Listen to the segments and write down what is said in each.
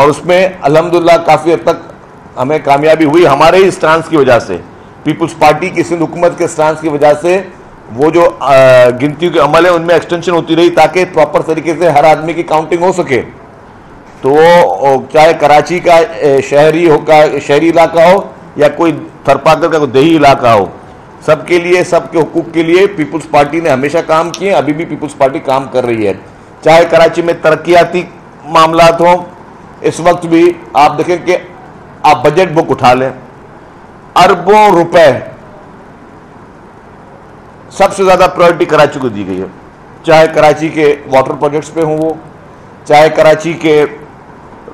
اور اس میں الحمدللہ کافی حد تک ہمیں کامیابی ہوئی ہمارے ہی سٹانس کی وجہ سے، پیپلز پارٹی کی سندھ حکومت کے سٹانس کی وجہ سے وہ جو گنتیوں کے عمل ہیں ان میں ایکسٹینشن ہوتی رہی تاکہ پراپر طریقے سے ہر آدمی کی کاؤنٹنگ ہو سکے. تو وہ چاہے کراچی کا شہری علاقہ ہو یا کوئی تھرپاکر کا کوئی دیہی علاقہ ہو، سب کے لیے، سب کے حقوق کے لیے پیپلز پارٹی نے ہمیشہ کام کیے، ابھی بھی پیپلز پارٹی کام کر رہی ہے. چاہے کراچی میں ترقیاتی معاملات ہوں، اس وقت بھی آپ دیکھیں کہ آپ بجٹ بک اٹھا لیں، اربوں روپے سب سے زیادہ پرائرٹی کراچی کو دی گئی ہے. چاہے کراچی کے واٹر پروجیکٹس پہ ہوں، وہ چاہے کراچی کے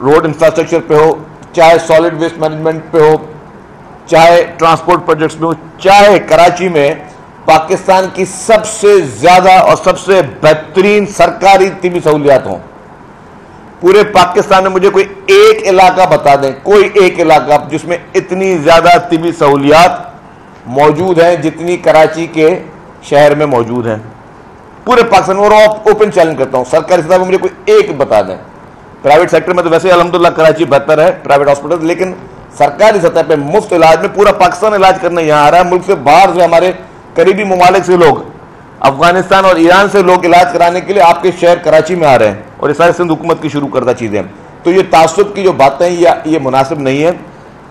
روڈ انفراسٹرکچر پہ ہو، چاہے سالڈ ویسٹ مینجمنٹ پہ ہو، چاہے ٹرانسپورٹ پروجیکٹس پہ ہو، چاہے کراچی میں پاکستان کی سب سے زیادہ اور سب سے بہترین سرکاری طبی سہولیات ہوں. پورے پاکستان میں مجھے کوئی ایک علاقہ بتا دیں، کوئی ایک علاقہ جس میں اتنی زیادہ طبی سہولیات موجود ہیں جتنی کراچی کے شہر میں موجود ہیں. پورے پاکستان میں اوپن چیلنج کرتا ہوں، سرکاری سطح پہ مجھے کوئی ایک بتا دیں. پرائیویٹ سیکٹر میں تو ویسے الحمدللہ کراچی بہتر ہے، پرائیویٹ ہاسپٹل، لیکن سرکاری سطح پہ مفت علاج میں پورا پاکستان علاج کرنے یہاں آ رہا ہے. ملک سے باہر سے، ہمارے قریبی ممالک سے لوگ، افغانستان اور ایران سے لوگ علاج کرانے کے لیے آپ کے شہر کراچی میں آ رہے ہیں، اور یہ سارے سندھ حکومت کی شروع کردہ چیزیں ہیں. تو یہ تعصب کی جو باتیں یہ مناسب نہیں ہے.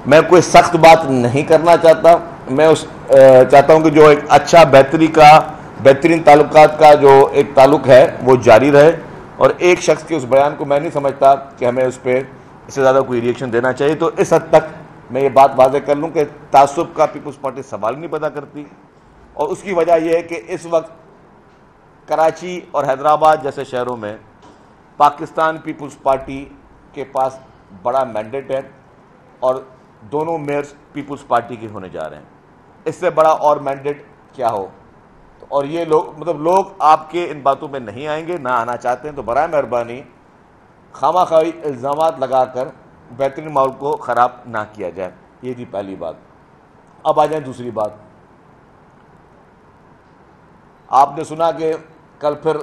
میں کوئی سخت بات نہیں کرنا چاہتا، میں چاہتا ہوں کہ جو ایک اچھا بہترین تعلقات کا جو ایک تعلق ہے وہ جاری رہے. اور ایک شخص کے اس بیان کو میں نہیں سمجھتا کہ ہمیں اس پہ اس سے زیادہ کوئی ریئیکشن دینا چاہیے. تو اس حد تک میں یہ بات واضح کر لوں کہ تعصب کا پیپلز پارٹی سوال نہیں پیدا کرتی، اور اس کی وجہ یہ ہے کہ اس وقت کراچی اور حیدرآباد جیسے شہروں میں پاکستان پیپلز پارٹی کے پاس بڑا مینڈیٹ ہے، اور دونوں میئرز پیپلز پارٹی کے ہونے جا رہے ہیں. اس سے بڑا اور مینڈیٹ کیا ہو؟ اور یہ لوگ آپ کے ان باتوں میں نہیں آئیں گے، نہ آنا چاہتے ہیں. تو برائے مہربانی خواہی الزامات لگا کر بہترین ماحول کو خراب نہ کیا جائے. یہ تھی پہلی بات. اب آ جائیں دوسری بات. آپ نے سنا کہ کل پھر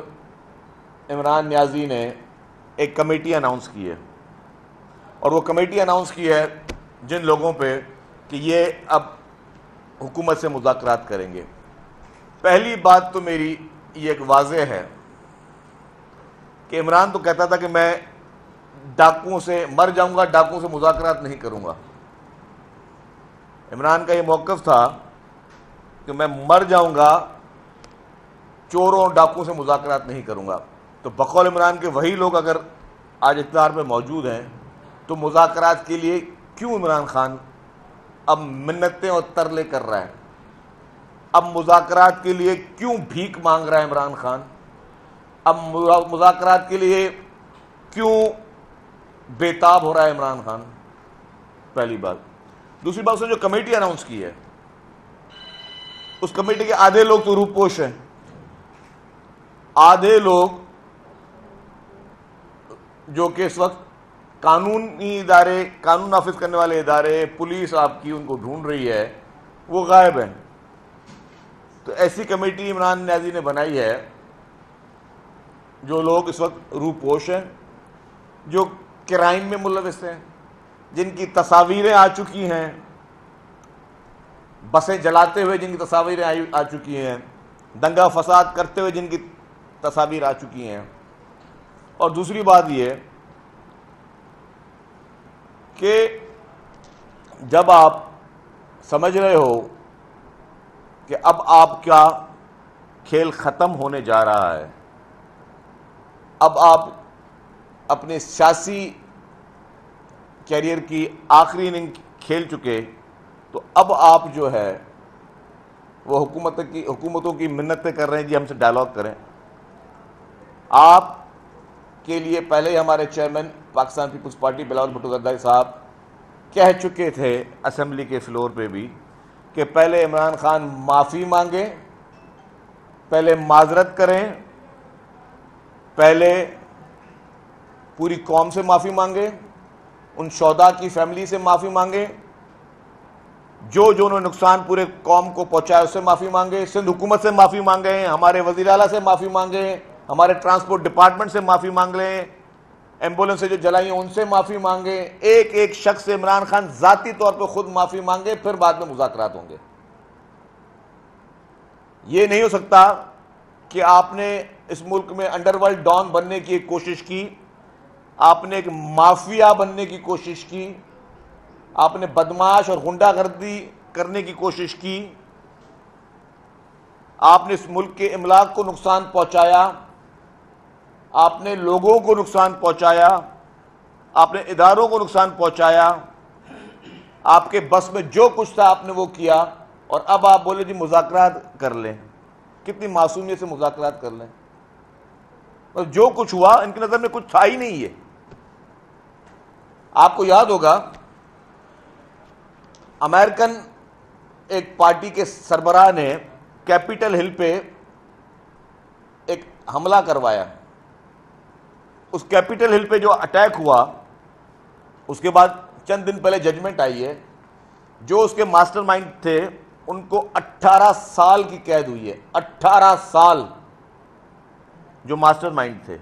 عمران نیازی نے ایک کمیٹی اناؤنس کی ہے، اور وہ کمیٹی اناؤنس کی ہے جن لوگوں پہ کہ یہ اب حکومت سے مذاکرات کریں گے. پہلی بات تو میری یہ ایک واضح ہے کہ عمران تو کہتا تھا کہ میں ڈاکوؤں سے مر جاؤں گا، ڈاکوؤں سے مذاکرات نہیں کروں گا. عمران کا یہ موقف تھا کہ میں مر جاؤں گا، چوروں اور ڈاکوؤں سے مذاکرات نہیں کروں گا. تو بقول عمران کے وہی لوگ اگر آج اقتدار میں موجود ہیں تو مذاکرات کے لیے کیوں عمران خان اب منتیں اور ترلے کر رہا ہے؟ اب مذاکرات کے لیے کیوں بھیک مانگ رہا ہے عمران خان؟ اب مذاکرات کے لیے کیوں بےتاب ہو رہا ہے عمران خان؟ پہلی بات. دوسری بات، اس نے جو کمیٹی اناؤنس کی ہے اس کمیٹی کے آدھے لوگ تو روپوش ہیں، آدھے لوگ جو کہ اس وقت قانونی ادارے، قانون نافذ کرنے والے ادارے، پولیس آپ کی ان کو ڈھونڈ رہی ہے، وہ غائب ہیں. تو ایسی کمیٹی عمران نیازی نے بنائی ہے جو لوگ اس وقت روپوش ہیں، جو کرائم میں ملوث ہیں، جن کی تصاویریں آ چکی ہیں، بسیں جلاتے ہوئے جن کی تصاویریں آ چکی ہیں، دنگا فساد کرتے ہوئے جن کی تصاویر آ چکی ہیں. اور دوسری بات یہ کہ جب آپ سمجھ رہے ہو کہ اب آپ کا کھیل ختم ہونے جا رہا ہے، اب آپ اپنے سیاسی کیریئر کی آخری اننگ کھیل چکے، تو اب آپ جو ہے وہ حکومتوں کی منتیں کر رہے ہیں جی ہم سے ڈائلاگ کریں. آپ کے لیے پہلے ہی ہمارے چیئرمین پاکستان پیپلز پارٹی بلاول بھٹو زرداری صاحب کہہ چکے تھے اسمبلی کے فلور پہ بھی کہ پہلے عمران خان معافی مانگیں، پہلے معذرت کریں، پہلے پوری قوم سے معافی مانگیں، ان شہداء کی فیملی سے معافی مانگیں، جو انہوں نے نقصان پورے قوم کو پہنچایا اس سے معافی مانگیں، سندھ حکومت سے معافی مانگیں، ہمارے وزیر اعلیٰ سے معافی مانگیں، ہمارے ٹرانسپورٹ ڈپارٹمنٹ سے معافی مانگ لیں، ایمبولینس سے جو جلائی ہیں ان سے معافی مانگے، ایک ایک شخص سے عمران خان ذاتی طور پہ خود معافی مانگے، پھر بعد میں مذاکرات ہوں گے۔ یہ نہیں ہو سکتا کہ آپ نے اس ملک میں انڈر ورلڈ ڈان بننے کی ایک کوشش کی، آپ نے ایک مافیا بننے کی کوشش کی، آپ نے بدماش اور غنڈہ گردی کرنے کی کوشش کی، آپ نے اس ملک کے املاک کو نقصان پہنچایا، آپ نے لوگوں کو نقصان پہنچایا، آپ نے اداروں کو نقصان پہنچایا، آپ کے بس میں جو کچھ تھا آپ نے وہ کیا، اور اب آپ بولے جی مذاکرات کر لیں۔ کتنی معصومیت سے مذاکرات کر لیں؟ اور جو کچھ ہوا ان کی نظر میں کچھ تھا ہی نہیں ہے۔ آپ کو یاد ہوگا امریکن ایک پارٹی کے سربراہ نے کیپٹل ہل پہ ایک حملہ کروایا۔ اس کیپٹل ہل پہ جو اٹیک ہوا اس کے بعد چند دن پہلے ججمنٹ آئی ہے، جو اس کے ماسٹر مائنڈ تھے ان کو 18 سال کی قید ہوئی ہے۔ 18 سال جو ماسٹر مائنڈ تھے۔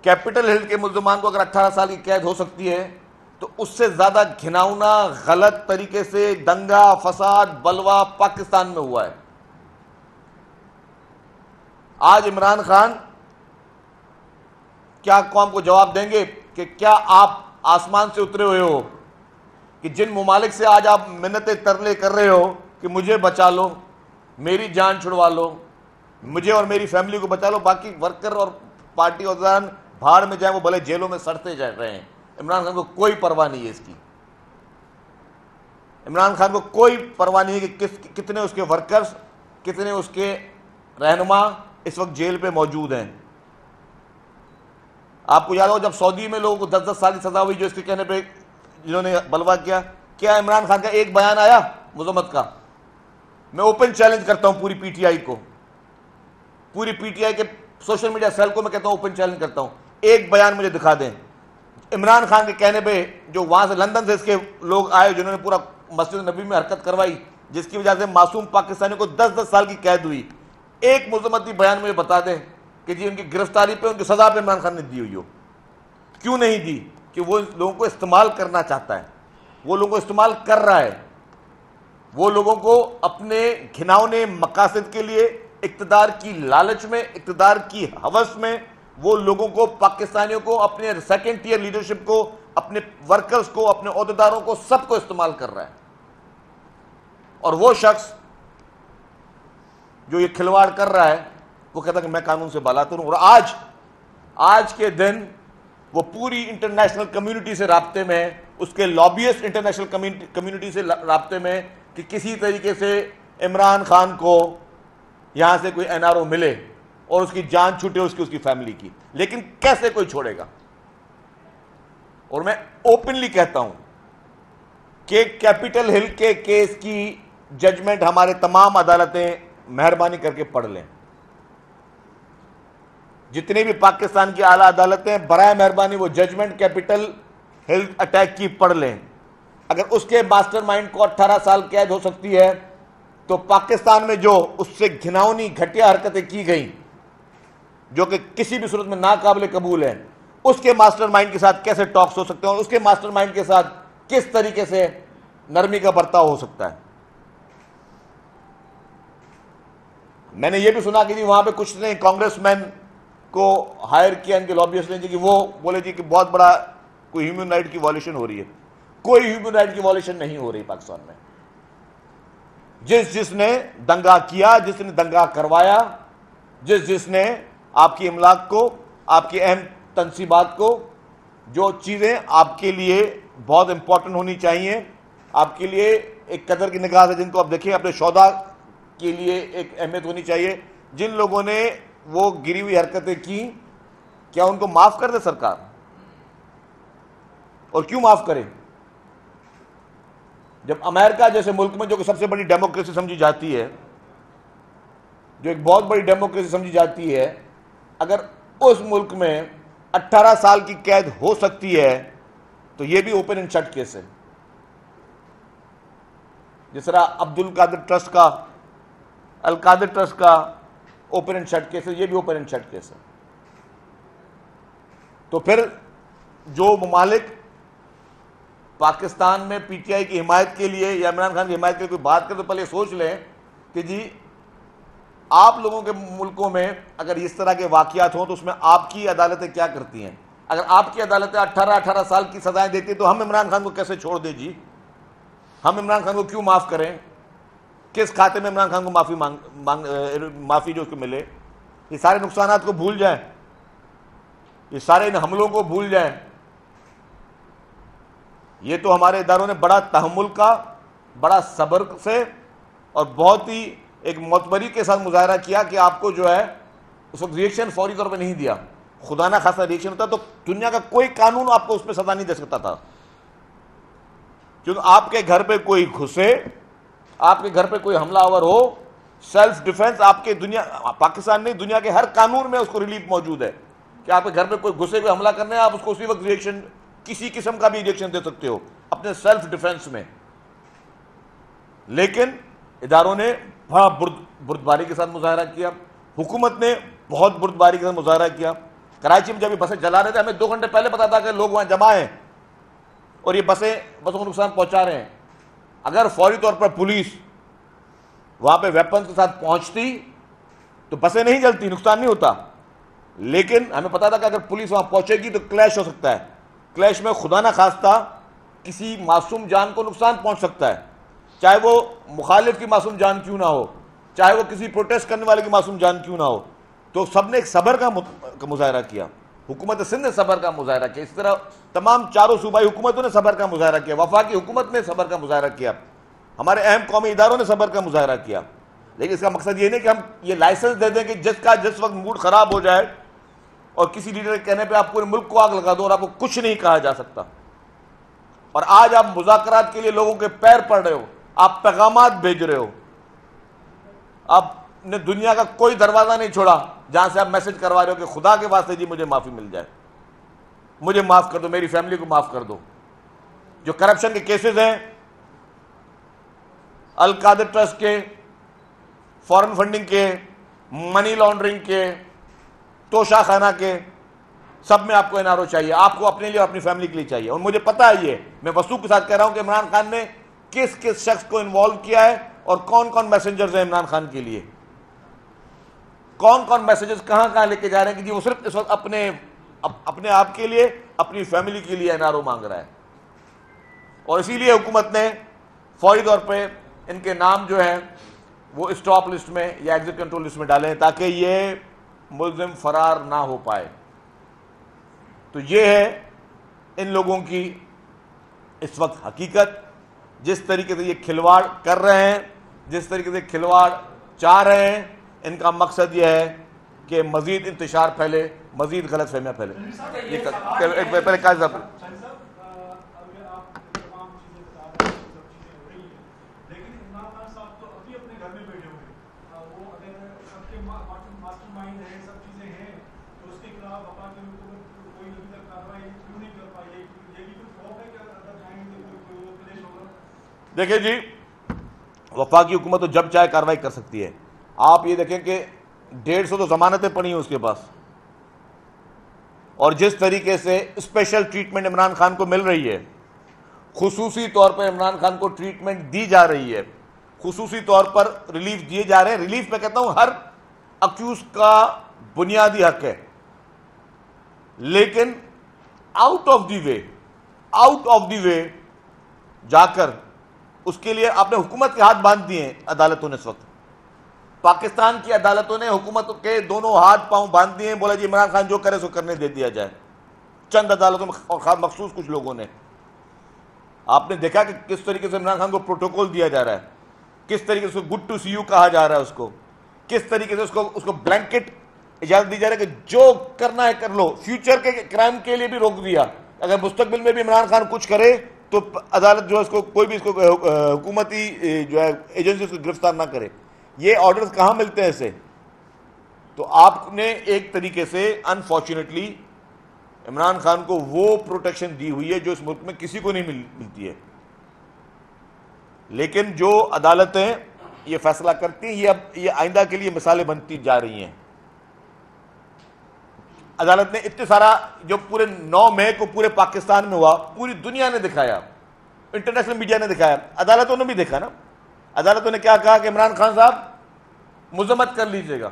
کیپٹل ہل کے ملزمان کو اگر 18 سال کی قید ہو سکتی ہے تو اس سے زیادہ گھناؤنا غلط طریقے سے دنگا فساد بلوا پاکستان میں ہوا ہے۔ آج عمران خان کیا قوم کو جواب دیں گے کہ کیا آپ آسمان سے اترے ہوئے ہو کہ جن ممالک سے آج آپ منتیں ترلے کر رہے ہو کہ مجھے بچا لو، میری جان چھڑوا لو، مجھے اور میری فیملی کو بچا لو، باقی ورکر اور پارٹی عہدیدار بھاڑ میں جائیں، وہ بھلے جیلوں میں سڑتے جا رہے ہیں، عمران خان کو کوئی پرواہ نہیں ہے اس کی۔ عمران خان کو کوئی پرواہ نہیں ہے کہ کتنے اس کے ورکرز، کتنے اس کے رہنما اس وقت جیل پہ موجود ہیں۔ آپ کو یاد ہو جب سعودی میں لوگوں کو 10-10 سال کی سزا ہوئی جو اس کے کہنے پہ جنہوں نے بلوا کیا عمران خان کا ایک بیان آیا مذمت کا؟ میں اوپن چیلنج کرتا ہوں پوری پی ٹی آئی کو، پوری پی ٹی آئی کے سوشل میڈیا سیل کو میں کہتا ہوں اوپن چیلنج کرتا ہوں، ایک بیان مجھے دکھا دیں عمران خان کے کہنے پہ، جو وہاں سے لندن سے اس کے لوگ آئے جنہوں نے پورا مسجد نبی میں حرکت کروائی جس کی وجہ سے معصوم پاکستانیوں کو 10-10 سال کی قید ہوئی، ایک مذمتی بیان مجھے بتا دیں کہ جی ان کی گرفتاری پہ، ان کی سزا پہ عمران خان نے دی ہوئی ہو۔ کیوں نہیں دی؟ کہ وہ لوگوں کو استعمال کرنا چاہتا ہے، وہ لوگوں کو استعمال کر رہا ہے، وہ لوگوں کو اپنے گھناؤنے مقاصد کے لیے اقتدار کی لالچ میں، اقتدار کی ہوس میں، وہ لوگوں کو، پاکستانیوں کو، اپنے سیکنڈ ٹیئر لیڈرشپ کو، اپنے ورکرز کو، اپنے عہدیداروں کو، سب کو استعمال کر رہا ہے۔ اور وہ شخص جو یہ کھلواڑ کر رہا ہے وہ کہتا ہے کہ میں قانون سے بالاتر ہوں، اور آج کے دن وہ پوری انٹرنیشنل کمیونٹی سے رابطے میں، اس کے لابیسٹ انٹرنیشنل کمیونٹی سے رابطے میں کہ کسی طریقے سے عمران خان کو یہاں سے کوئی این آر او ملے اور اس کی جان چھوٹے اس کی فیملی کی، لیکن کیسے کوئی چھوڑے گا؟ اور میں اوپنلی کہتا ہوں کہ کیپٹل ہل کے کیس کی ججمنٹ ہمارے تمام عدالتیں مہربانی کر کے پڑھ لیں، جتنی بھی پاکستان کی اعلیٰ عدالتیں برائے مہربانی وہ ججمنٹ کیپٹل ہل اٹیک کی پڑھ لیں۔ اگر اس کے ماسٹر مائنڈ کو 18 سال قید ہو سکتی ہے تو پاکستان میں جو اس سے گھناؤنی گھٹیا حرکتیں کی گئیں جو کہ کسی بھی صورت میں ناقابل قبول ہیں، اس کے ماسٹر مائنڈ کے ساتھ کیسے ٹاکس ہو سکتے ہیں، اور اس کے ماسٹر مائنڈ کے ساتھ کس طریقے سے نرمی کا برتاؤ ہو سکتا ہے۔ میں نے یہ بھی سنا کہ جی وہاں پہ کچھ نے کانگریس مین کو ہائر کیا ان کے لابیسٹ نے، جی کہ وہ بولے جی کہ بہت بڑا کوئی ہیومن رائٹ کی وائلیشن ہو رہی ہے۔ کوئی ہیومن رائٹ کی وائلیشن نہیں ہو رہی پاکستان میں۔ جس نے دنگا کیا، جس نے دنگا کروایا، جس نے آپ کی املاک کو، آپ کی اہم تنصیبات کو، جو چیزیں آپ کے لیے بہت امپورٹنٹ ہونی چاہیے، آپ کے لیے ایک قدر کی نگاہ سے جن کو آپ دیکھیں، اپنے شہداء کے لیے ایک اہمیت ہونی چاہیے، جن لوگوں نے وہ گری ہوئی حرکتیں کی، کیا ان کو معاف کر دے سرکار؟ اور کیوں معاف کرے؟ جب امریکہ جیسے ملک میں جو کہ سب سے بڑی ڈیموکریسی سمجھی جاتی ہے، جو ایک بہت بڑی ڈیموکریسی سمجھی جاتی ہے، اگر اس ملک میں 18 سال کی قید ہو سکتی ہے تو یہ بھی اوپن اینڈ شٹ کیس ہے۔ جس طرح القادر ٹرسٹ کا اوپن اینڈ شٹ کیس ہے، یہ بھی اوپن اینڈ شٹ کیس ہے۔ تو پھر جو ممالک پاکستان میں پی ٹی آئی کی حمایت کے لیے یا عمران خان کی حمایت کے لیے کوئی بات کرے تو پہلے سوچ لیں کہ جی آپ لوگوں کے ملکوں میں اگر اس طرح کے واقعات ہوں تو اس میں آپ کی عدالتیں کیا کرتی ہیں؟ اگر آپ کی عدالتیں 18 سال کی سزائیں دیتی ہیں تو ہم عمران خان کو کیسے چھوڑ دیں جی؟ ہم عمران خان کو کیوں معاف کریں؟ کس کھاتے میں عمران خان کو معافی جو اس کو ملے؟ یہ سارے نقصانات کو بھول جائیں، یہ سارے ان حملوں کو بھول جائیں. یہ تو ہمارے اداروں نے بڑا تحمل کا، بڑا صبر سے اور بہت ہی ایک معتبری کے ساتھ مظاہرہ کیا کہ آپ کو جو ہے اس وقت ریئیکشن فوری طور پہ نہیں دیا. خدا نہ خاصا ریئیکشن ہوتا تو دنیا کا کوئی قانون آپ کو اس پہ سزا نہیں دے سکتا تھا، کیونکہ آپ کے گھر پہ کوئی گھسے، آپ کے گھر پہ کوئی حملہ آور ہو، سیلف ڈیفنس آپ کے پاکستان نہیں دنیا کے ہر قانون میں اس کو ریلیف موجود ہے کہ آپ کے گھر پہ کوئی گھسے کوئی حملہ کرنا ہے، آپ اس کو اسی وقت ریئیکشن کسی قسم کا بھی ریئیکشن دے سکتے ہو اپنے سیلف ڈیفنس میں. لیکن اداروں نے بہت بردباری کے ساتھ مظاہرہ کیا، حکومت نے بہت بردباری کے ساتھ مظاہرہ کیا. کراچی میں جب یہ بسیں چلا رہے تھے ہمیں 2 گھنٹے پہلے پتا تھا کہ لوگ وہاں جمع ہیں اور یہ بسوں کو نقصان پہنچا رہے ہیں. اگر فوری طور پر پولیس وہاں پہ ویپنز کے ساتھ پہنچتی تو بسیں نہیں جلتی، نقصان نہیں ہوتا. لیکن ہمیں پتا تھا کہ اگر پولیس وہاں پہنچے گی تو کلیش ہو سکتا ہے، کلیش میں خدا نہ خواستہ کسی معصوم جان کو نقصان پہنچ سکتا ہے، چاہے وہ مخالف کی معصوم جان کیوں نہ ہو، چاہے وہ کسی پروٹیسٹ کرنے والے کی معصوم جان کیوں نہ ہو. تو سب نے ایک صبر کا مظاہرہ کیا، حکومت سندھ نے صبر کا مظاہرہ کیا، اس طرح تمام چاروں صوبائی حکومتوں نے صبر کا مظاہرہ کیا، وفاقی حکومت نے صبر کا مظاہرہ کیا، ہمارے اہم قومی اداروں نے صبر کا مظاہرہ کیا. لیکن اس کا مقصد یہ نہیں کہ ہم یہ لائسنس دے دیں کہ جس وقت موڈ خراب ہو جائے اور کسی لیڈر کے کہنے پہ آپ پورے ملک کو آگ لگا دو اور آپ کو کچھ نہیں کہا جا سکتا. اور آج آپ مذاکرات کے لیے لوگوں کے پیر پڑ رہے ہو، آپ پیغامات بھیج رہے ہو، آپ نے دنیا کا کوئی دروازہ نہیں چھوڑا جہاں سے آپ میسج کروا رہے ہو کہ خدا کے واسطے جی مجھے معافی مل جائے، مجھے معاف کر دو، میری فیملی کو معاف کر دو. جو کرپشن کے کیسز ہیں، القادر ٹرسٹ کے، فارن فنڈنگ کے، منی لانڈرنگ کے، توشہ خانہ کے، سب میں آپ کو این آر او چاہیے، آپ کو اپنے لیے اور اپنی فیملی کے لیے چاہیے. اور مجھے پتا ہے، یہ میں وثوق کے ساتھ کہہ رہا ہوں کہ عمران خان نے کس کس شخص کو انوالو کیا ہے اور کون کون میسنجرز ہیں عمران خان کے لیے، کون کون میسیجز کہاں کہاں لے کے جا رہے ہیں کہ جی وہ صرف اس وقت اپنے آپ کے لیے، اپنی فیملی کے لیے این آر او مانگ رہا ہے. اور اسی لیے حکومت نے فوری طور پہ ان کے نام جو ہیں وہ اسٹاپ لسٹ میں یا ایگزٹ کنٹرول لسٹ میں ڈالیں تاکہ یہ ملزم فرار نہ ہو پائے. تو یہ ہے ان لوگوں کی اس وقت حقیقت، جس طریقے سے یہ کھلواڑ کر رہے ہیں، جس طریقے سے کھلواڑ چاہ رہے ہیں. ان کا مقصد یہ ہے کہ مزید انتشار پھیلے، مزید غلط فہمیاں پھیلے. پہلے دیکھیں جی، وفاقی حکومت تو جب چاہے کارروائی کر سکتی ہے. آپ یہ دیکھیں کہ 150 تو ضمانتیں پڑی ہیں اس کے پاس، اور جس طریقے سے اسپیشل ٹریٹمنٹ عمران خان کو مل رہی ہے، خصوصی طور پر عمران خان کو ٹریٹمنٹ دی جا رہی ہے، خصوصی طور پر ریلیف دیے جا رہے ہیں. ریلیف میں کہتا ہوں ہر اکیوز کا بنیادی حق ہے، لیکن آؤٹ آف دی وے جا کر اس کے لیے آپ نے حکومت کے ہاتھ باندھ دیے ہیں عدالتوں نے. اس وقت پاکستان کی عدالتوں نے حکومت کے دونوں ہاتھ پاؤں باندھ دیے ہیں، بولا جی عمران خان جو کرے سو کرنے دے دیا جائے. چند عدالتوں میں اور مخصوص کچھ لوگوں نے. آپ نے دیکھا کہ کس طریقے سے عمران خان کو پروٹوکول دیا جا رہا ہے، کس طریقے سے گڈ ٹو سی یو کہا جا رہا ہے اس کو، کس طریقے سے اس کو بلینکٹ اجازت دی جا رہی ہے کہ جو کرنا ہے کر لو. فیوچر کے کرائم کے لیے بھی روک دیا، اگر مستقبل میں بھی عمران خان کچھ کرے تو عدالت جو ہے اس کو کوئی بھی اس کو حکومتی جو ہے ایجنسی اس کو گرفتار نہ کرے. یہ آرڈرز کہاں ملتے ہیں اسے؟ تو آپ نے ایک طریقے سے انفارچونیٹلی عمران خان کو وہ پروٹیکشن دی ہوئی ہے جو اس ملک میں کسی کو نہیں ملتی ہے. لیکن جو عدالتیں یہ فیصلہ کرتی ہیں، یہ آئندہ کے لیے مثالیں بنتی جا رہی ہیں. عدالت نے اتنے سارا جو پورے 9 مئی کو پورے پاکستان میں ہوا، پوری دنیا نے دکھایا، انٹرنیشنل میڈیا نے دکھایا، عدالتوں نے بھی دیکھا نا. عدالتوں نے کیا کہا کہ عمران خان صاحب مذمت کر لیجئے گا.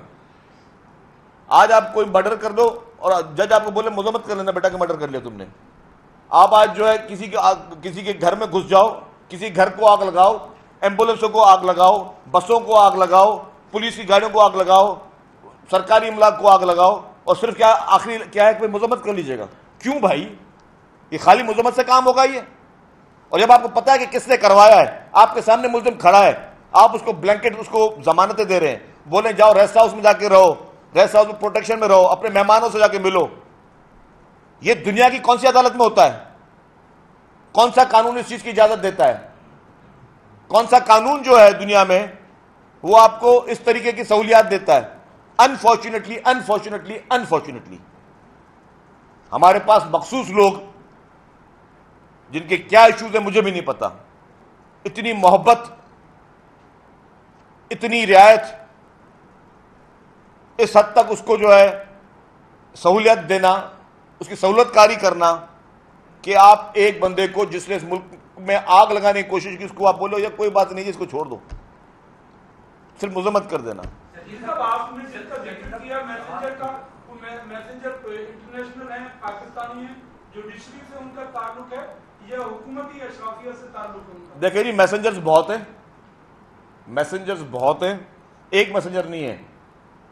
آج آپ کوئی مرڈر کر دو اور جج آپ کو بولے مذمت کر لینا بیٹا کہ مرڈر کر لیا تم نے. آپ آج جو ہے کسی کے گھر میں گھس جاؤ، کسی گھر کو آگ لگاؤ، ایمبولینسوں کو آگ لگاؤ، بسوں کو آگ لگاؤ، پولیس کی گاڑیوں کو آگ لگاؤ، سرکاری املاک کو آگ لگاؤ، اور صرف کیا آخری کیا ہے کہ مذمت کر لیجئے گا. کیوں بھائی؟ یہ خالی مذمت سے کام ہوگا یہ؟ اور جب آپ کو پتا ہے کہ کس نے کروایا ہے، آپ کے سامنے ملزم کھڑا ہے، آپ اس کو بلینکٹ، اس کو ضمانتیں دے رہے ہیں، بولیں جاؤ ریسٹ ہاؤس میں جا کے رہو، ریسٹ ہاؤس میں پروٹیکشن میں رہو، اپنے مہمانوں سے جا کے ملو. یہ دنیا کی کون سی عدالت میں ہوتا ہے؟ کون سا قانون اس چیز کی اجازت دیتا ہے؟ کون سا قانون جو ہے دنیا میں وہ آپ کو اس طریقے کی سہولیات دیتا ہے؟ انفارچونیٹلی ہمارے پاس مخصوص لوگ جن کے کیا ایشوز ہیں مجھے بھی نہیں پتا، اتنی محبت، اتنی رعایت، اس حد تک اس کو جو ہے سہولیت دینا، اس کی سہولت کاری کرنا کہ آپ ایک بندے کو جس نے اس ملک میں آگ لگانے کی کوشش کی اس کو آپ بولو یا کوئی بات نہیں جس کو چھوڑ دو، صرف مذمت کر دینا. آپ نے جس کا ذکر کیا میسنجر انٹرنیشنل ہیں، پاکستانی ہیں، جوڈیشری سے ان کا تعلق ہے یا حکومتی اشرافیہ سے تعلق ہے؟ دیکھیں جی میسنجرز بہت ہیں، ایک میسنجر نہیں ہے،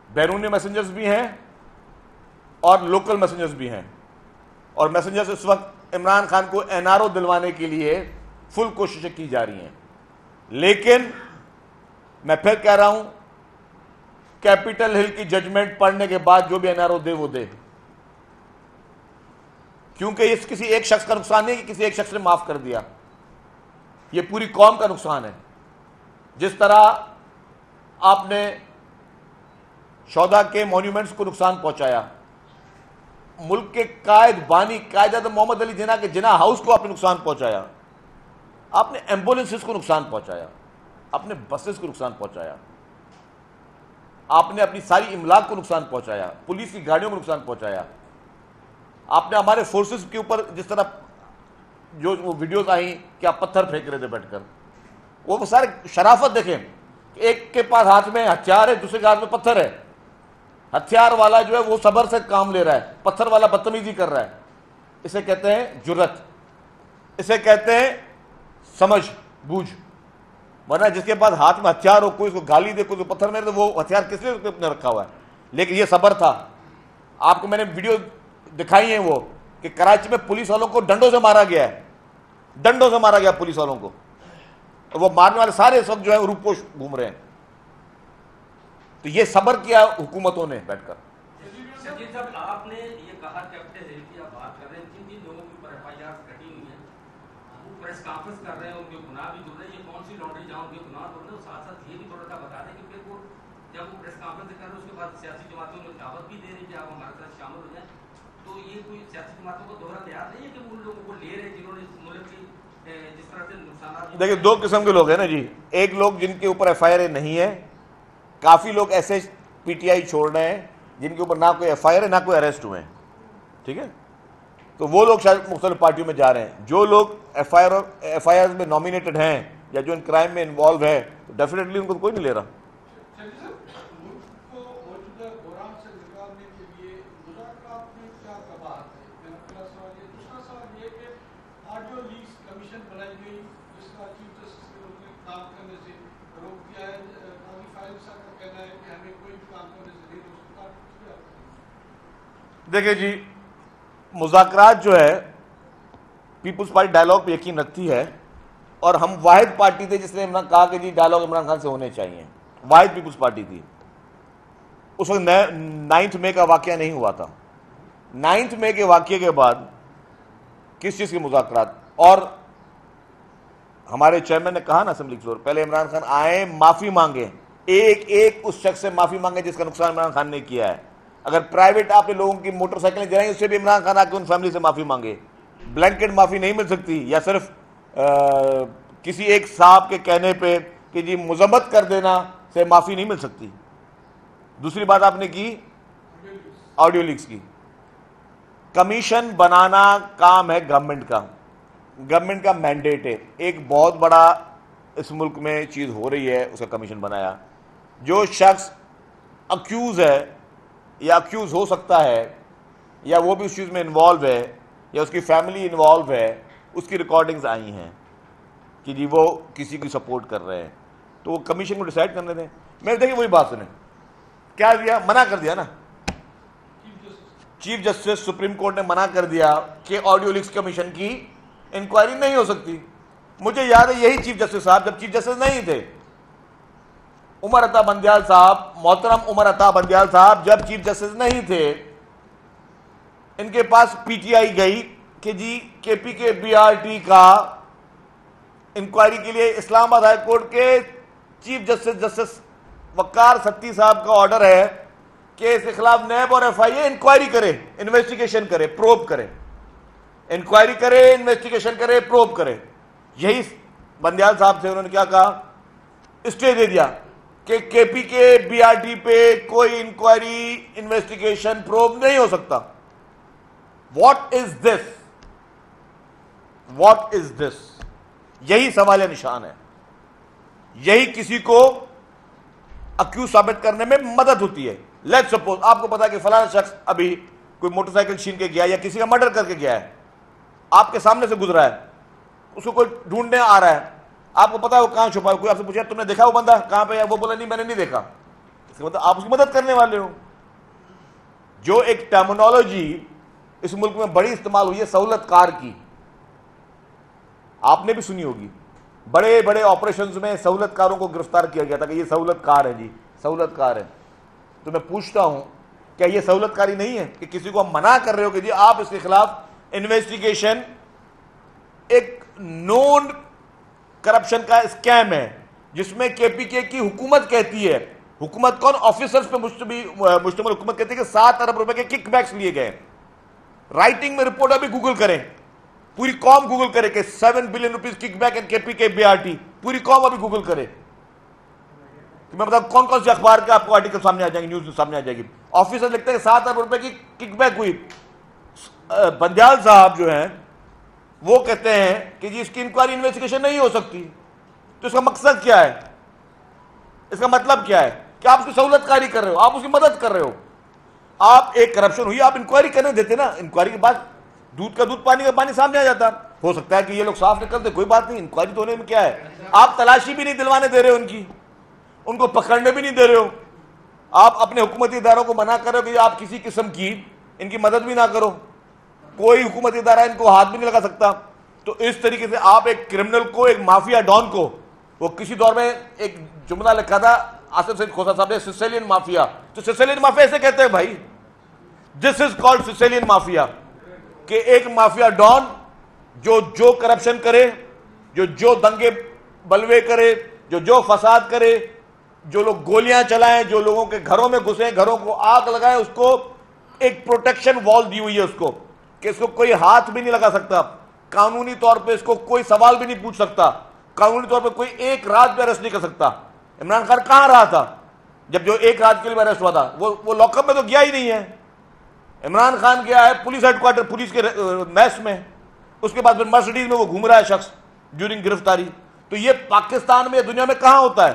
بیرونی میسنجرز بھی ہیں اور لوکل میسنجرز بھی ہیں. اور میسنجرز اس وقت عمران خان کو NRO دلوانے کے لیے فل کوششیں کی جا رہی ہیں. لیکن میں پھر کہہ رہا ہوں کیپٹل ہل کی ججمنٹ پڑھنے کے بعد جو بھی NRO دے وہ دے، کیونکہ اس کسی ایک شخص کا نقصان نہیں کہ کسی ایک شخص نے معاف کر دیا، یہ پوری قوم کا نقصان ہے. جس طرح آپ نے شہداء کے مونیومنٹس کو نقصان پہنچایا، ملک کے قائد بانی قائد اعظم محمد علی جناح کے جناح ہاؤس کو آپ نے نقصان پہنچایا، آپ نے ایمبولینسز کو نقصان پہنچایا، آپ نے بسز کو نقصان پہنچایا، آپ نے اپنی ساری املاک کو نقصان پہنچایا، پولیس کی گاڑیوں کو نقصان پہنچایا. آپ نے ہمارے فورسز کے اوپر جس طرح جو وہ ویڈیوز آئیں کہ آپ پتھر پھینک رہے تھے بیٹھ کر، وہ سارے شرافت دیکھیں کہ ایک کے پاس ہاتھ میں ہتھیار ہے، دوسرے کے ہاتھ میں پتھر ہے. ہتھیار والا جو ہے وہ صبر سے کام لے رہا ہے، پتھر والا بدتمیزی کر رہا ہے. اسے کہتے ہیں جرت، اسے کہتے ہیں سمجھ بوجھ. ورنہ جس کے پاس ہاتھ میں ہتھیار ہو، کوئی اس کو گالی دے، کوئی اس کو پتھر مارے، وہ ہتھیار کس لیے اپنے رکھا ہوا ہے؟ لیکن یہ صبر تھا. آپ کو میں نے ویڈیو دکھائی ہیں وہ کہ کراچی میں پولیس والوں کو ڈنڈوں سے مارا گیا ہے، ڈنڈوں سے مارا گیا پولیس والوں کو، اور وہ مارنے والے سارے اس وقت جو ہے روپوش گھوم رہے ہیں. تو یہ صبر کیا حکومتوں نے بیٹھ کر. شکیل صاحب آپ نے یہ کہا کیپٹل ہل کی آپ بات کر رہے ہیں، جن لوگوں کے اوپر FIR کٹی ہوئی ہیں وہ پریس کانفرنس کر رہے ہیں، ان کے گناہ بھی دھل رہے ہیں، یہ کون سی لانڈری جہاں ان کے گناہ دھل رہے ہیں. ساتھ ساتھ یہ بھی تھوڑا سا بتا دیں کہ پھر وہ جب وہ پریس کانفرنس کر رہے ہیں اس کے بعد سیاسی جماعتوں میں دعوت بھی دے رہی ہے کہ آپ ہمارے ساتھ شامل ہو جائیں. تو یہ کوئی سیاسی جماعتوں کو دوہرا تیار نہیں ہے کہ وہ ان لوگوں کو لے رہے ہیں جنہوں نے اس ملک کی جس طرح سے نقصانات؟ دیکھیں دو قسم کے لوگ ہیں نا جی، ایک لوگ جن کے اوپر FIR نہیں ہے، کافی لوگ ایسے PTI چھوڑ رہے ہیں جن کے اوپر نہ کوئی FIR ہے نہ کوئی اریسٹ ہوئے ہیں، ٹھیک ہے؟ تو وہ لوگ شاید مختلف پارٹیوں میں جا رہے ہیں. جو لوگ FIR میں نامینیٹڈ ہیں یا جو ان کرائم میں انوالو ہے تو ڈیفینیٹلی ان کو کوئی نہیں لے رہا. دیکھیں جی مذاکرات جو ہے پیپلز پارٹی ڈائلاگ پہ یقین رکھتی ہے، اور ہم واحد پارٹی تھے جس نے کہا کہ جی ڈائلاگ عمران خان سے ہونے چاہیے، واحد پیپلز پارٹی تھی. اس وقت 9 مئی کا واقعہ نہیں ہوا تھا. 9 مئی کے واقعے کے بعد کس چیز کے مذاکرات؟ اور ہمارے چیئرمین نے کہا نا اسمبلی فلور، پہلے عمران خان آئے، معافی مانگے، ایک ایک اس شخص سے معافی مانگے جس کا نقصان عمران خان نے کیا ہے. اگر پرائیویٹ آپ نے لوگوں کی موٹر سائیکلیں جلائیں اس سے بھی عمران خان آ کے ان فیملی سے معافی مانگے. بلینکٹ معافی نہیں مل سکتی، یا صرف کسی ایک صاحب کے کہنے پہ کہ جی مذمت کر دینا سے معافی نہیں مل سکتی. دوسری بات آپ نے کی آڈیو لیکس کی. کمیشن بنانا کام ہے گورنمنٹ کا مینڈیٹ ہے. ایک بہت بڑا اس ملک میں چیز ہو رہی ہے, اس کا کمیشن بنایا. جو شخص اکیوز ہے یا اکیوز ہو سکتا ہے یا وہ بھی اس چیز میں انوالو ہے یا اس کی فیملی انوالو ہے, اس کی ریکارڈنگز آئی ہیں کہ جی وہ کسی کی سپورٹ کر رہے ہیں, تو وہ کمیشن کو ڈیسائیڈ کرنے دیں. میں دیکھیے وہی بات سنیں, کیا دیا, منع کر دیا نا چیف جسٹس سپریم کورٹ نے منع کر دیا کہ آڈیو لیکس کمیشن کی انکوائری نہیں ہو سکتی. مجھے یاد ہے یہی چیف جسٹس صاحب جب چیف جسٹس نہیں تھے, عمر عطا بندیال صاحب, محترم عمر عطا بندیال صاحب جب چیف جسٹس نہیں تھے, ان کے پاس پی ٹی آئی گئی کہ جی کے پی کے بی آر ٹی کا انکوائری کے لیے اسلام آباد ہائی کورٹ کے چیف جسٹس وقار ستی صاحب کا آرڈر ہے کہ اس کے خلاف نیب اور ایف آئی اے انکوائری کرے, انویسٹیگیشن کرے, پروب کرے, انکوائری کرے, انویسٹیگیشن کرے, پروب کرے. یہی بندیال صاحب سے انہوں نے کیا کہا, اسٹے دے دیا کہ کے پی کے بی آر ٹی پہ کوئی انکوائری, انویسٹیگیشن, پروب نہیں ہو سکتا. What is this, what is دس, یہی سوال نشان ہے. یہی کسی کو اکیوز ثابت کرنے میں مدد ہوتی ہے. لیٹس سپوز آپ کو پتا ہے کہ فلاں شخص ابھی کوئی موٹر سائیکل چھین کے گیا یا کسی کا مرڈر کر کے گیا ہے, آپ کے سامنے سے گزرا ہے, اس کو کوئی ڈھونڈنے آ رہا ہے, آپ کو پتا ہے وہ کہاں چھپا ہے, کوئی آپ سے پوچھا تم نے دیکھا وہ بندہ کہاں پہ ہے, وہ بولا نہیں میں نے نہیں دیکھا, اس کا مطلب آپ اس کی مدد کرنے والے ہو. جو ایک ٹرمینالوجی اس ملک میں بڑی استعمال ہوئی ہے سہولت کار کی, آپ نے بھی سنی ہوگی, بڑے بڑے آپریشنز میں سہولت کاروں کو گرفتار کیا گیا تھا کہ یہ سہولت کار ہے جی, سہولت کار ہے. تو میں پوچھتا ہوں کیا یہ سہولت کاری نہیں ہے کہ کسی کو ہم منع کر رہے ہو کہ جی آپ اس کے خلاف انویسٹیگیشن, ایک نون کرپشن کا اسکیم ہے جس میں کے پی کے کی حکومت کہتی ہے, حکومت کون, آفیسرز پہ مشتمل حکومت کہتی ہے کہ 7 ارب روپے کے کک بیکس لیے گئے. رائٹنگ میں رپورٹ ابھی گوگل کریں, پوری قوم گوگل کرے کہ 7 billion rupees kick back and کے پی کے بی آر ٹی, پوری قوم ابھی گوگل کرے. میں بتاؤں کون کون سے اخبار کے آپ کو آرٹیکل سامنے آ جائیں گے, نیوز سامنے آ جائے گی. آفیسر لکھتے ہیں 7 ارب روپے کی کک بیک ہوئی. بندیال صاحب جو ہیں وہ کہتے ہیں کہ جی اس کی انکوائری انویسٹیگیشن نہیں ہو سکتی. تو اس کا مقصد کیا ہے, اس کا مطلب کیا ہے کہ آپ اس کی سہولت کاری کر رہے ہو, آپ اس کی مدد کر رہے ہو. آپ ایک کرپشن ہوئی, آپ انکوائری کرنے دیتے نا, انکوائری کے بعد دودھ کا دودھ پانی کا پانی سامنے آ جاتا. ہو سکتا ہے کہ یہ لوگ صاف نکل دے, کوئی بات نہیں, انکوائری تو ہونے میں کیا ہے. آپ تلاشی بھی نہیں دلوانے دے رہے ہو ان کی, ان کو پکڑنے بھی نہیں دے رہے ہو. آپ اپنے حکومتی اداروں کو منع کر رہے ہو کہ آپ کسی قسم کی ان کی مدد بھی نہ کرو, کوئی حکومتی ادارہ ان کو ہاتھ بھی نہیں لگا سکتا. تو اس طریقے سے آپ ایک کرمنل کو, ایک مافیا ڈان کو, وہ کسی دور میں ایک جملہ لکھا تھا آصف سعید کھوسہ صاحب نے, سیسیلین مافیا. تو سیسیلین مافیا ایسے کہتے ہیں بھائی, دس از کالڈ سیسیلین مافیا, کہ ایک مافیا ڈان جو کرپشن کرے, جو دنگے بلوے کرے, جو فساد کرے, جو لوگ گولیاں چلائیں, جو لوگوں کے گھروں میں گھسیں, گھروں کو آگ لگائیں, اس کو ایک پروٹیکشن وال دی ہوئی ہے اس کو, کہ اس کو کوئی ہاتھ بھی نہیں لگا سکتا, قانونی طور پہ اس کو کوئی سوال بھی نہیں پوچھ سکتا, قانونی طور پہ کوئی ایک رات بھی اریسٹ نہیں کر سکتا. عمران خان کہاں رہا تھا جب جو ایک رات کے لیے اریسٹ ہوا تھا, وہ لاک اپ میں تو گیا ہی نہیں ہے. عمران خان گیا ہے پولیس ہیڈ کوارٹر, پولیس کے میس میں, اس کے بعد پھر مرسڈیز میں وہ گھوم رہا ہے شخص ڈیورنگ گرفتاری. تو یہ پاکستان میں, دنیا میں کہاں ہوتا ہے؟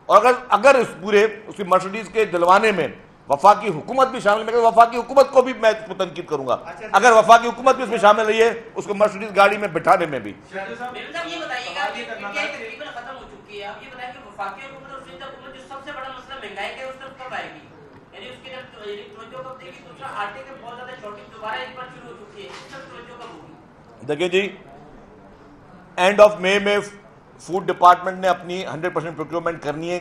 اور اگر اس کی مرسڈیز کے دلوانے میں وفاقی حکومت بھی شامل, میں وفاقی حکومت کو بھی میں تنقید کروں گا, اگر وفاقی حکومت بھی اس میں شامل رہی ہے, اس کو مرسڈیز گاڑی میں بٹھانے میں بھی. یہ بتائیے گا کہ تقریباً ختم ہو چکی ہے, آپ یہ بتائیں کہ وفاقی حکومت اور سندھ حکومت جو سب سے بڑا مسئلہ مہنگائی کا ہے, اس طرف کب آئے گی, یعنی اس کے جب توجہ کب دے گی؟ دوسرا آٹے کے بہت زیادہ شارٹیج دوبارہ ایک بار شروع ہو چکی ہے, اس طرف توجہ کب ہوگی؟ دیکھیں جی, اینڈ آف مئی میں فوڈ ڈپارٹمنٹ نے اپنی 100% پروکیورمنٹ کرنی ہے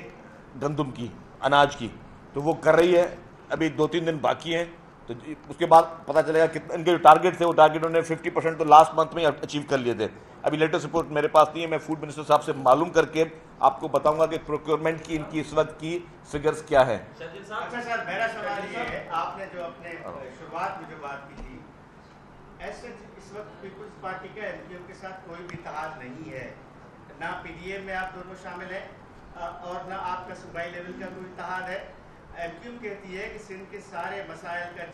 گندم کی, اناج کی, تو وہ کر رہی ہے. ابھی 2-3 دن باقی ہیں, تو اس کے بعد پتہ چلے گا کتنے ان کے جو ٹارگیٹ تھے, وہ ٹارگیٹ انہوں نے 50% تو لاسٹ منتھ میں اچیو کر لیے تھے. ابھی لیٹسٹ رپورٹ میرے پاس نہیں ہے, میں فوڈ منسٹر صاحب سے معلوم کر کے آپ کو بتاؤں گا کہ پروکیورمنٹ کی ان کی اس وقت کی فگرز کیا ہے. اچھا سر, میرا سوال یہ ہے, آپ نے جو اپنے شروعات میں جو بات کی تھی, ایسے اس وقت پیپلز پارٹی کا ایم کیو ایم کے ساتھ کوئی بھی اتحاد نہیں ہے, نہ پی ڈی اے میں آپ دونوں شامل ہیں اور نہ آپ کا صوبائی لیول کا کوئی اتحاد ہے. ایم کیو ایم کہتی ہے کہ سندھ کے سارے مسائل کا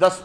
10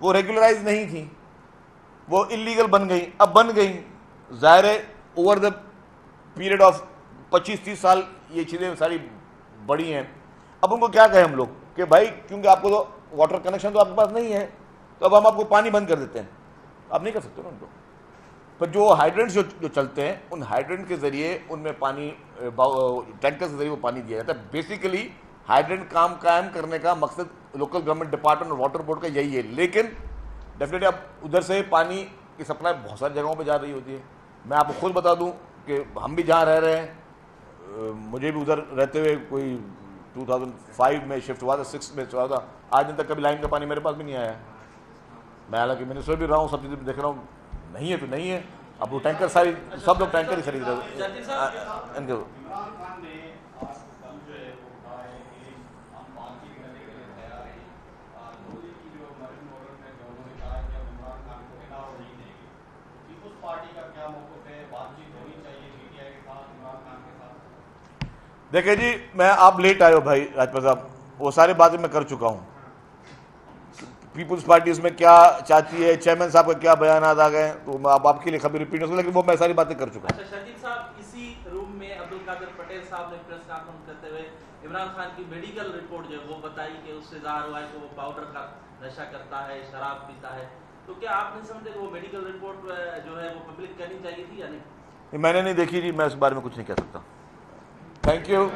وہ ریگولرائز نہیں تھیں, وہ انلیگل بن گئی. اب بن گئی, ظاہر ہے اوور دا پیریڈ آف 25-30 سال یہ چیزیں ساری بڑی ہیں. اب ان کو کیا کہیں ہم لوگ کہ بھائی کیونکہ آپ کو تو واٹر کنیکشن تو آپ کے پاس نہیں ہے, تو اب ہم آپ کو پانی بند کر دیتے ہیں. آپ نہیں کر سکتے نا ان کو. پر جو ہائیڈرنٹس جو چلتے ہیں ان ہائیڈرنٹ کے ذریعے ان میں پانی ٹینکر کے ذریعے وہ پانی دیا جاتا ہے. بیسیکلی ہائیڈرنٹ کام قائم کرنے کا مقصد لوکل گورنمنٹ ڈپارٹمنٹ اور واٹر بورڈ کا یہی ہے. لیکن ڈیفینیٹلی اب ادھر سے پانی کی سپلائی بہت ساری جگہوں پہ جا رہی ہوتی ہے. میں آپ کو خود بتا دوں کہ ہم بھی جہاں رہ رہے ہیں, مجھے بھی ادھر رہتے ہوئے کوئی 2005 میں شفٹ ہوا تھا, 6 میں ہوا تھا, آج دن تک کبھی لائن کا پانی میرے پاس بھی نہیں آیا. میں حالانکہ منسٹر بھی رہا ہوں, سب چیزیں دیکھ رہا ہوں, نہیں ہے تو نہیں ہے. اب وہ ٹینکر ساری سب لوگ ٹینکر ہی خرید رہے ہیں. دیکھیں جی, میں آپ لیٹ آئے ہو بھائی راجپال صاحب, وہ ساری باتیں میں کر چکا ہوں. پیپلز پارٹی اس میں کیا چاہتی ہے, چیئرمین صاحب کا کیا بیانات آ گئے, تو میں آپ کی لیے خبر ریپیٹ ہوں, لیکن وہ میں ساری باتیں کر چکا ہوں. اچھا شاکر صاحب, اسی روم میں عبدالقادر پٹیل صاحب نے پریس کانفرنس کرتے ہوئے عمران خان کی میڈیکل رپورٹ جو ہے وہ بتائی کہ اس سے ظاہر ہوا ہے کہ وہ پاؤڈر کا نشہ کرتا ہے, شراب پیتا ہے. تو کیا آپ نے سمجھے کہ وہ میڈیکل رپورٹ جو ہے وہ پبلک کرنی چاہیے تھی یا نہیں؟ میں نے نہیں دیکھی جی, میں اس بارے میں کچھ نہیں کہہ سکتا. Thank you.